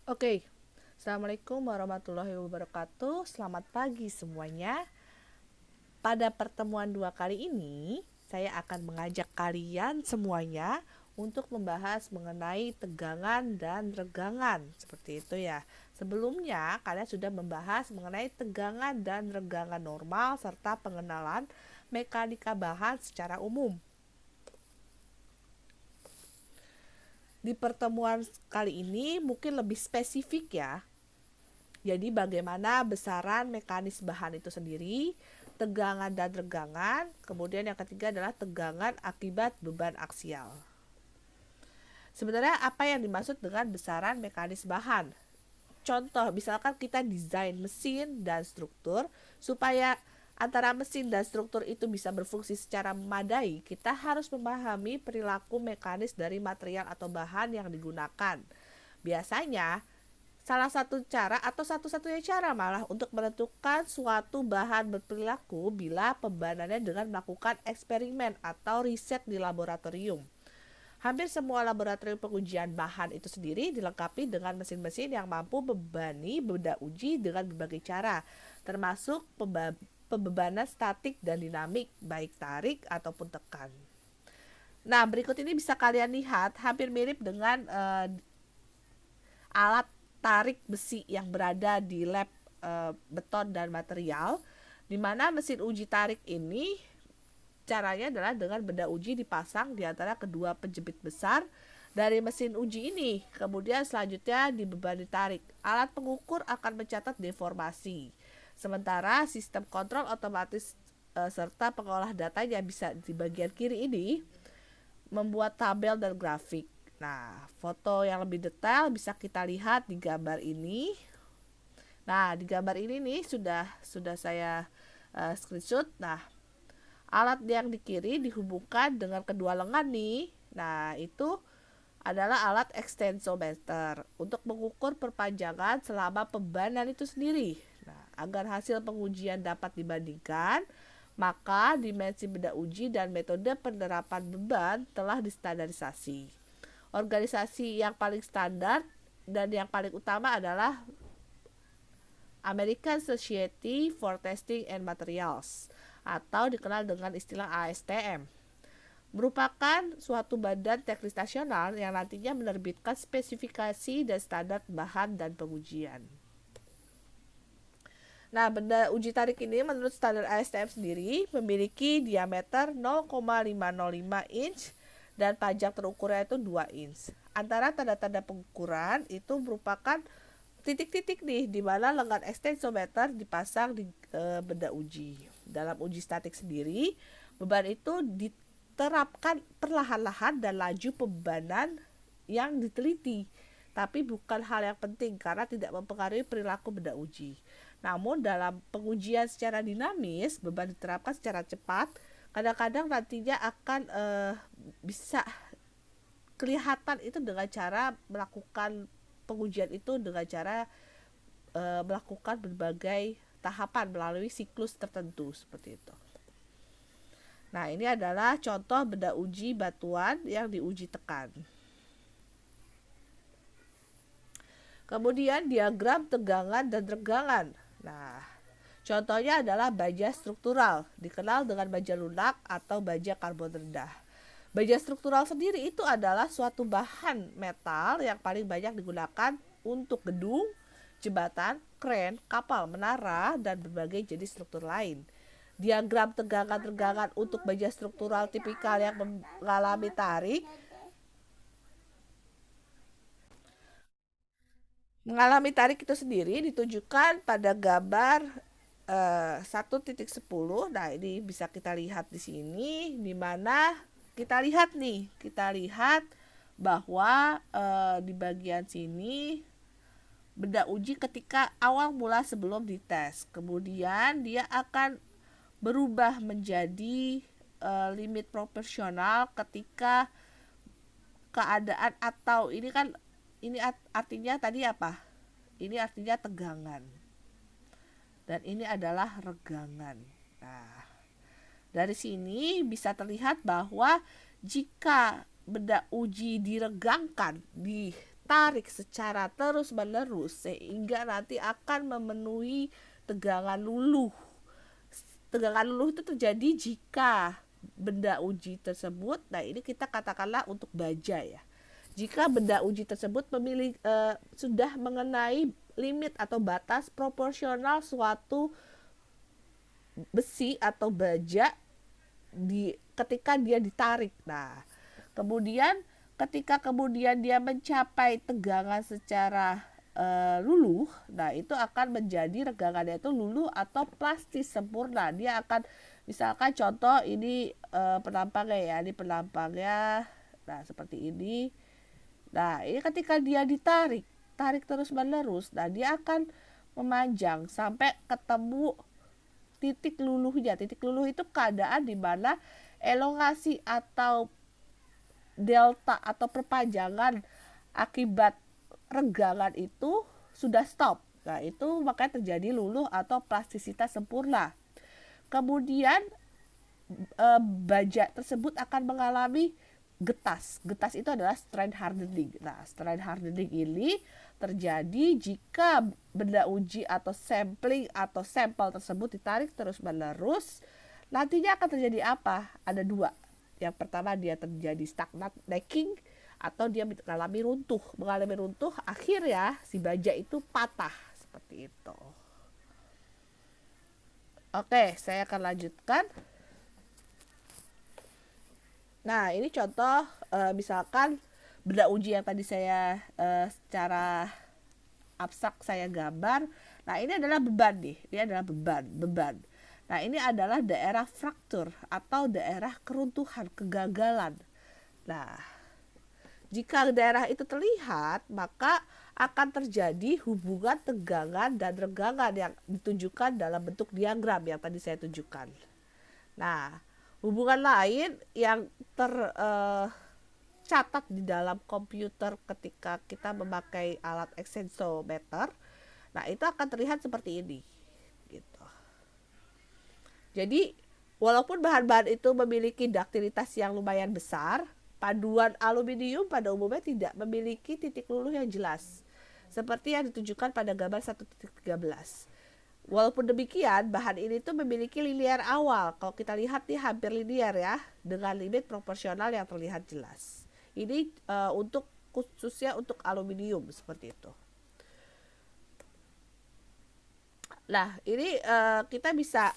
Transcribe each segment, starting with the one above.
Oke, Assalamualaikum warahmatullahi wabarakatuh. Selamat pagi semuanya. Pada pertemuan dua kali ini, saya akan mengajak kalian semuanya untuk membahas mengenai tegangan dan regangan. Seperti itu ya. Sebelumnya, kalian sudah membahas mengenai tegangan dan regangan normal serta pengenalan mekanika bahan secara umum. Di pertemuan kali ini mungkin lebih spesifik ya. Jadi bagaimana besaran mekanis bahan itu sendiri, tegangan dan regangan, kemudian yang ketiga adalah tegangan akibat beban aksial. Sebenarnya apa yang dimaksud dengan besaran mekanis bahan? Contoh, misalkan kita desain mesin dan struktur supaya antara mesin dan struktur itu bisa berfungsi secara memadai, kita harus memahami perilaku mekanis dari material atau bahan yang digunakan. Biasanya salah satu cara atau satu-satunya cara malah untuk menentukan suatu bahan berperilaku bila pembanannya dengan melakukan eksperimen atau riset di laboratorium. Hampir semua laboratorium pengujian bahan itu sendiri dilengkapi dengan mesin-mesin yang mampu membebani benda uji dengan berbagai cara, termasuk pembebanan statik dan dinamik, baik tarik ataupun tekan. Nah, berikut ini bisa kalian lihat hampir mirip dengan alat tarik besi yang berada di lab beton dan material, di mana mesin uji tarik ini caranya adalah dengan benda uji dipasang di antara kedua penjepit besar dari mesin uji ini. Kemudian selanjutnya dibebani tarik. Alat pengukur akan mencatat deformasi. Sementara sistem kontrol otomatis serta pengolah datanya bisa di bagian kiri ini membuat tabel dan grafik. Nah, foto yang lebih detail bisa kita lihat di gambar ini. Nah, di gambar ini nih sudah saya screenshot. Nah, alat yang di kiri dihubungkan dengan kedua lengan nih. Nah, itu adalah alat extensometer untuk mengukur perpanjangan selama pembanan itu sendiri. Nah, agar hasil pengujian dapat dibandingkan, maka dimensi benda uji dan metode penerapan beban telah distandarisasi. Organisasi yang paling standar dan yang paling utama adalah American Society for Testing and Materials atau dikenal dengan istilah ASTM, merupakan suatu badan teknis nasional yang nantinya menerbitkan spesifikasi dan standar bahan dan pengujian. Nah, benda uji tarik ini menurut standar ASTM sendiri memiliki diameter 0,505 inch dan panjang terukurnya itu 2 inch. Antara tanda-tanda pengukuran itu merupakan titik-titik nih di mana lengan extensometer dipasang di benda uji. Dalam uji statik sendiri, beban itu diterapkan perlahan-lahan dan laju pembebanan yang diteliti, tapi bukan hal yang penting karena tidak mempengaruhi perilaku benda uji. Namun dalam pengujian secara dinamis, beban diterapkan secara cepat, kadang-kadang nantinya akan bisa kelihatan itu dengan cara melakukan pengujian itu dengan cara melakukan berbagai tahapan melalui siklus tertentu seperti itu. Nah, ini adalah contoh benda uji batuan yang diuji tekan. Kemudian diagram tegangan dan regangan. Nah, contohnya adalah baja struktural, dikenal dengan baja lunak atau baja karbon rendah. Baja struktural sendiri itu adalah suatu bahan metal yang paling banyak digunakan untuk gedung, jembatan, kren, kapal, menara, dan berbagai jenis struktur lain. Diagram tegangan-tegangan untuk baja struktural tipikal yang mengalami tarik itu sendiri ditunjukkan pada gambar 1.10. Nah, ini bisa kita lihat di sini di mana kita lihat bahwa di bagian sini benda uji ketika awal mula sebelum dites. Kemudian dia akan berubah menjadi limit proporsional ketika keadaan atau ini artinya tadi apa? Ini artinya tegangan. Dan ini adalah regangan. Nah, dari sini bisa terlihat bahwa jika benda uji diregangkan di ditarik secara terus-menerus sehingga nanti akan memenuhi tegangan luluh. Tegangan luluh itu terjadi jika benda uji tersebut, nah ini kita katakanlah untuk baja ya. Jika benda uji tersebut sudah mengenai limit atau batas proporsional suatu besi atau baja ketika dia ditarik. Nah, kemudian ketika dia mencapai tegangan secara luluh, nah itu akan menjadi regangannya itu luluh atau plastis sempurna. Dia akan, misalkan contoh ini penampangnya ya, ini penampangnya, nah seperti ini. Nah ini ketika dia tarik terus menerus, nah dia akan memanjang sampai ketemu titik luluhnya. Titik luluh itu keadaan di mana elongasi atau delta atau perpanjangan akibat regangan itu sudah stop. Nah itu makanya terjadi luluh atau plastisitas sempurna. Kemudian baja tersebut akan mengalami getas. Getas itu adalah strain hardening. Nah, strain hardening ini terjadi jika benda uji atau sampling atau sampel tersebut ditarik terus-menerus. Nantinya akan terjadi apa? Ada dua. Yang pertama dia terjadi stagnant necking atau dia mengalami runtuh. Mengalami runtuh akhirnya si baja itu patah seperti itu. Oke, saya akan lanjutkan. Nah, ini contoh misalkan benda uji yang tadi saya secara abstrak saya gambar. Nah, ini adalah beban nih. Ini adalah beban. Nah, ini adalah daerah fraktur atau daerah keruntuhan, kegagalan. Nah, jika daerah itu terlihat, maka akan terjadi hubungan tegangan dan regangan yang ditunjukkan dalam bentuk diagram yang tadi saya tunjukkan. Nah, hubungan lain yang tercatat di dalam komputer ketika kita memakai alat extensometer, nah itu akan terlihat seperti ini. Gitu. Jadi, walaupun bahan-bahan itu memiliki duktilitas yang lumayan besar, paduan aluminium pada umumnya tidak memiliki titik luluh yang jelas, seperti yang ditunjukkan pada gambar 1.13. Walaupun demikian, bahan ini tuh memiliki linear awal. Kalau kita lihat nih hampir linear ya, dengan limit proporsional yang terlihat jelas. Ini untuk khususnya untuk aluminium seperti itu. Nah, ini kita bisa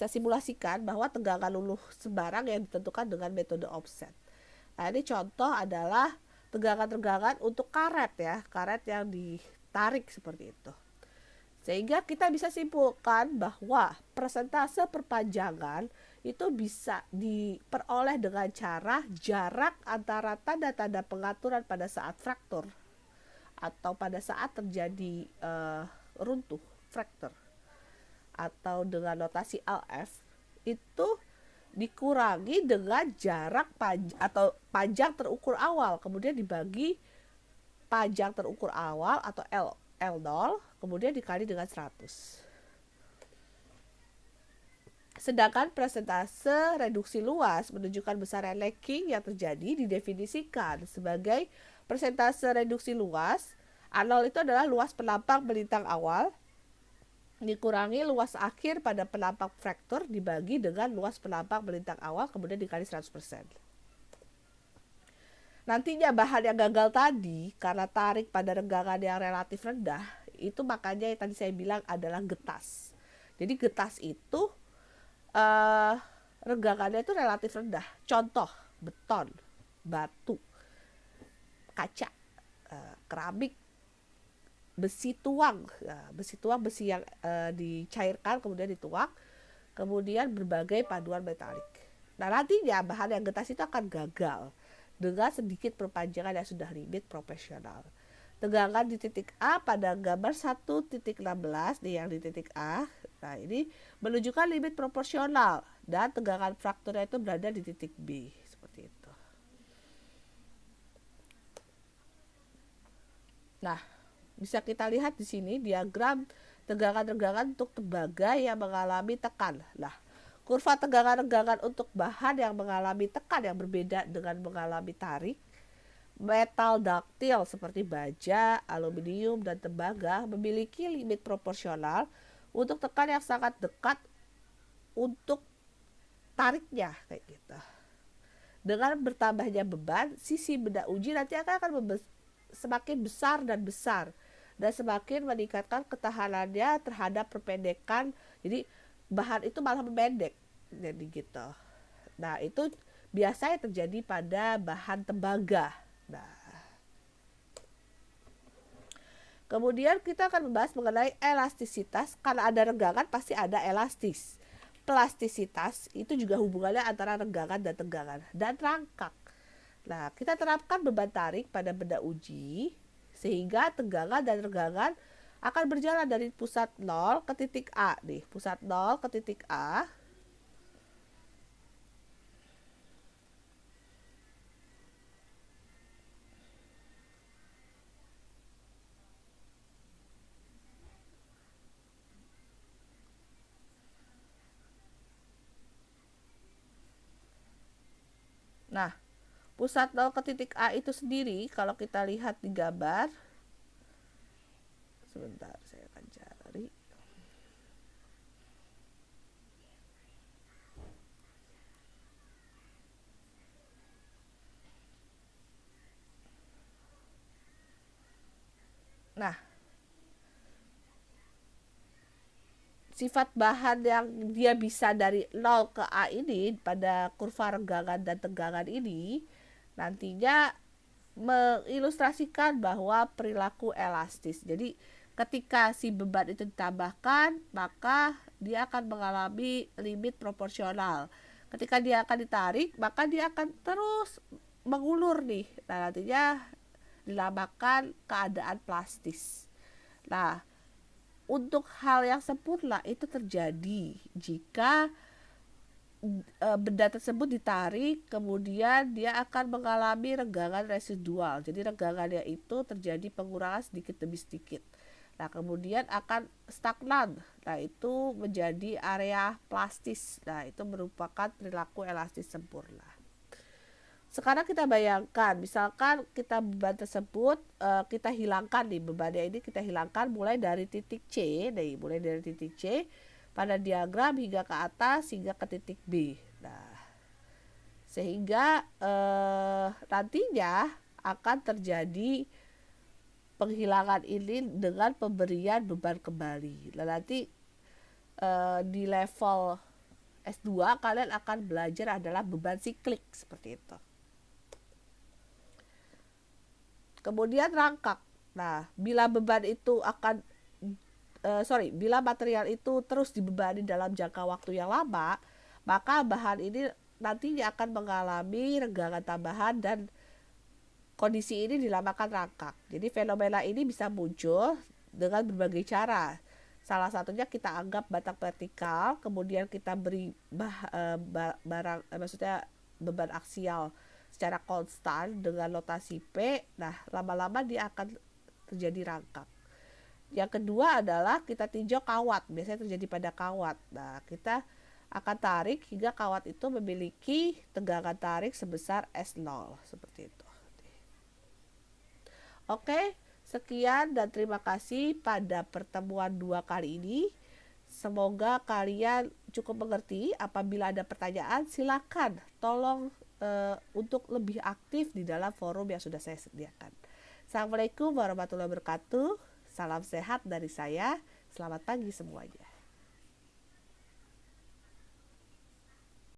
simulasikan bahwa tegangan luluh sembarang yang ditentukan dengan metode offset. Nah, ini contoh adalah tegangan-tegangan untuk karet ya, karet yang ditarik seperti itu. Sehingga kita bisa simpulkan bahwa persentase perpanjangan itu bisa diperoleh dengan cara jarak antara tanda-tanda pengaturan pada saat fraktur atau pada saat terjadi runtuh, fracture, atau dengan notasi LF itu dikurangi dengan jarak atau panjang terukur awal, kemudian dibagi panjang terukur awal atau L0, kemudian dikali dengan 100. Sedangkan persentase reduksi luas menunjukkan besaran lacking yang terjadi didefinisikan sebagai persentase reduksi luas. A0 itu adalah luas penampang melintang awal dikurangi luas akhir pada penampang fraktur dibagi dengan luas penampang melintang awal kemudian dikali 100%. Nantinya bahan yang gagal tadi karena tarik pada regangan yang relatif rendah, itu makanya yang tadi saya bilang adalah getas. Jadi getas itu regangannya itu relatif rendah. Contoh, beton, batu, kaca, keramik, besi tuang, besi yang dicairkan kemudian dituang, kemudian berbagai paduan metalik. Nah, nantinya bahan yang getas itu akan gagal dengan sedikit perpanjangan yang sudah limit proporsional. Tegangan di titik A pada gambar 1.16 nih yang di titik A. Nah, ini menunjukkan limit proporsional dan tegangan frakturnya itu berada di titik B seperti itu. Nah, bisa kita lihat di sini diagram tegangan-tegangan untuk tembaga yang mengalami tekan. Nah, kurva tegangan-tegangan untuk bahan yang mengalami tekan yang berbeda dengan mengalami tarik. Metal duktil seperti baja, aluminium, dan tembaga memiliki limit proporsional untuk tekan yang sangat dekat untuk tariknya kayak gitu. Dengan bertambahnya beban, sisi benda uji nanti akan semakin besar dan semakin meningkatkan ketahanannya terhadap perpendekan. Jadi bahan itu malah memendek jadi gitu. Nah, itu biasanya terjadi pada bahan tembaga. Nah, kemudian kita akan membahas mengenai elastisitas. Karena ada renggangan pasti ada elastis. Plastisitas itu juga hubungannya antara renggangan dan tegangan dan rangkak. Nah, kita terapkan beban tarik pada benda uji sehingga tegangan dan renggangan akan berjalan dari pusat 0 ke titik A nih, pusat 0 ke titik A. Nah, pusat 0 ke titik A itu sendiri kalau kita lihat di gambar, sebentar saya akan cari. Nah, sifat bahan yang dia bisa dari 0 ke A ini pada kurva renggangan dan tegangan ini nantinya mengilustrasikan bahwa perilaku elastis. Jadi ketika si beban itu ditambahkan, maka dia akan mengalami limit proporsional. Ketika dia akan ditarik, maka dia akan terus mengulur nih. Nah, nantinya dinamakan keadaan plastis. Nah, untuk hal yang sempurna itu terjadi jika benda tersebut ditarik, kemudian dia akan mengalami renggangan residual. Jadi renggangannya itu terjadi pengurangan sedikit demi sedikit. Nah, kemudian akan stagnan. Nah, itu menjadi area plastis. Nah, itu merupakan perilaku elastis sempurna. Sekarang kita bayangkan, misalkan kita beban tersebut kita hilangkan nih, bebannya ini kita hilangkan mulai dari titik C, mulai dari titik C pada diagram hingga ke atas hingga ke titik B. Nah, sehingga nantinya akan terjadi penghilangan ini dengan pemberian beban kembali. Nah, nanti di level S2 kalian akan belajar adalah beban siklik seperti itu. Kemudian rangkak. Nah, bila beban itu akan bila material itu terus dibebani dalam jangka waktu yang lama, maka bahan ini nantinya akan mengalami renggangan tambahan dan kondisi ini dinamakan rangkak. Jadi fenomena ini bisa muncul dengan berbagai cara. Salah satunya kita anggap batang vertikal, kemudian kita beri maksudnya beban aksial secara konstan dengan notasi P. Nah, lama-lama dia akan terjadi rangkak. Yang kedua adalah kita tinjau kawat, biasanya terjadi pada kawat. Nah, kita akan tarik hingga kawat itu memiliki tegangan tarik sebesar S0 seperti itu. Oke, sekian dan terima kasih pada pertemuan 2 kali ini. Semoga kalian cukup mengerti. Apabila ada pertanyaan, silakan tolong untuk lebih aktif di dalam forum yang sudah saya sediakan. Assalamualaikum warahmatullahi wabarakatuh. Salam sehat dari saya. Selamat pagi semuanya.